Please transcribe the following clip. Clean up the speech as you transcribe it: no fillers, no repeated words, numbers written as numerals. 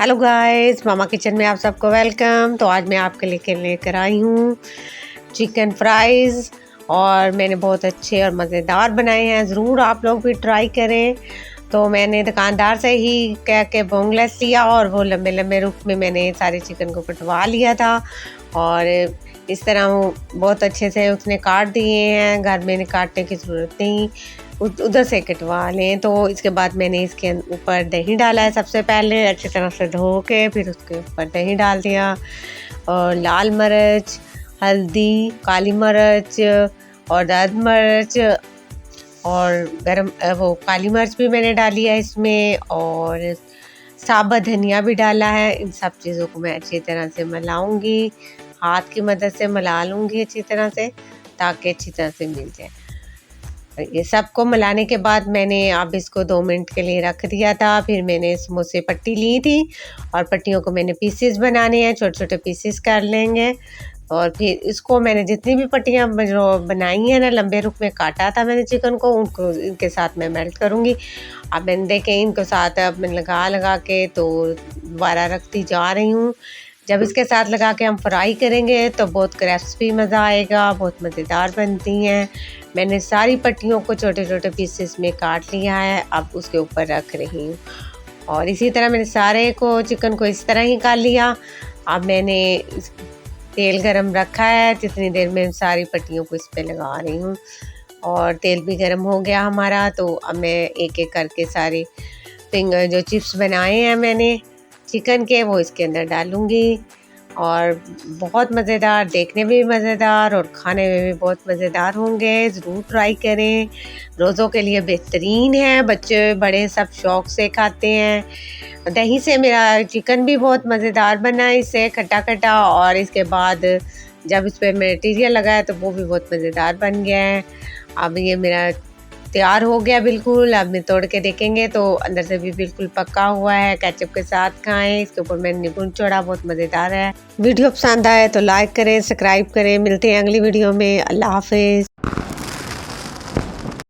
Hello guys, मामा kitchen में आप सबको वेलकम। तो आज मैं आपके लिए लेकर आई हूँ चिकन फ्राइज़ और मैंने बहुत अच्छे और मज़ेदार बनाए हैं। ज़रूर आप लोग भी ट्राई करें। तो मैंने दुकानदार से ही कह के बोनलेस लिया और वो लंबे लंबे रूप में मैंने सारे चिकन को कटवा लिया था और इस तरह वो बहुत अच्छे से उसने काट दिए हैं। घर में काटने की ज़रूरत नहीं, उधर से कटवा लें। तो इसके बाद मैंने इसके ऊपर दही डाला है। सबसे पहले अच्छी तरह से धो के फिर उसके ऊपर दही डाल दिया और लाल मिर्च, हल्दी, काली मिर्च और दाद मिर्च और गरम वो काली मिर्च भी मैंने डाली है इसमें और साबुत धनिया भी डाला है। इन सब चीज़ों को मैं अच्छी तरह से मिलाऊंगी, हाथ की मदद से मिला लूँगी अच्छी तरह से ताकि अच्छी तरह से मिल जाए। ये सबको मिलाने के बाद मैंने अब इसको 2 मिनट के लिए रख दिया था। फिर मैंने समोसे पट्टी ली थी और पट्टियों को मैंने पीसेस बनाने हैं, छोटे छोटे पीसेस कर लेंगे। और फिर इसको मैंने जितनी भी पट्टियाँ बनाई हैं ना, लंबे रूप में काटा था मैंने चिकन को, उनको इनके साथ मैं मेल्ट करूँगी। अब मैंने देखें इनको साथ अब मैं लगा के तो दोबारा रखती जा रही हूँ। जब इसके साथ लगा के हम फ्राई करेंगे तो बहुत क्रिस्पी मज़ा आएगा, बहुत मज़ेदार बनती हैं। मैंने सारी पट्टियों को छोटे छोटे पीसेस में काट लिया है, अब उसके ऊपर रख रही हूँ। और इसी तरह मैंने सारे को चिकन को इस तरह ही कर लिया। अब मैंने तेल गरम रखा है, जितनी देर में सारी पट्टियों को इस पर लगा रही हूँ और तेल भी गरम हो गया हमारा। तो अब मैं एक एक करके सारे फिंगर जो चिप्स बनाए हैं मैंने चिकन के वो इसके अंदर डालूँगी और बहुत मज़ेदार, देखने में भी मज़ेदार और खाने में भी बहुत मज़ेदार होंगे। ज़रूर ट्राई करें, रोज़ों के लिए बेहतरीन है, बच्चे बड़े सब शौक़ से खाते हैं। दही से मेरा चिकन भी बहुत मज़ेदार बना, इससे खट्टा खट्टा, और इसके बाद जब इस पर मटीरियल लगाया तो वो भी बहुत मज़ेदार बन गया है। अब ये मेरा तैयार हो गया बिल्कुल। अब मैं तोड़ के देखेंगे तो अंदर से भी बिल्कुल पका हुआ है। केचप के साथ खाएं, इसके ऊपर मैंने नींबू निचोड़ा, बहुत मज़ेदार है। वीडियो पसंद आए तो लाइक करें, सब्सक्राइब करें। मिलते हैं अगली वीडियो में। अल्लाह हाफिज़।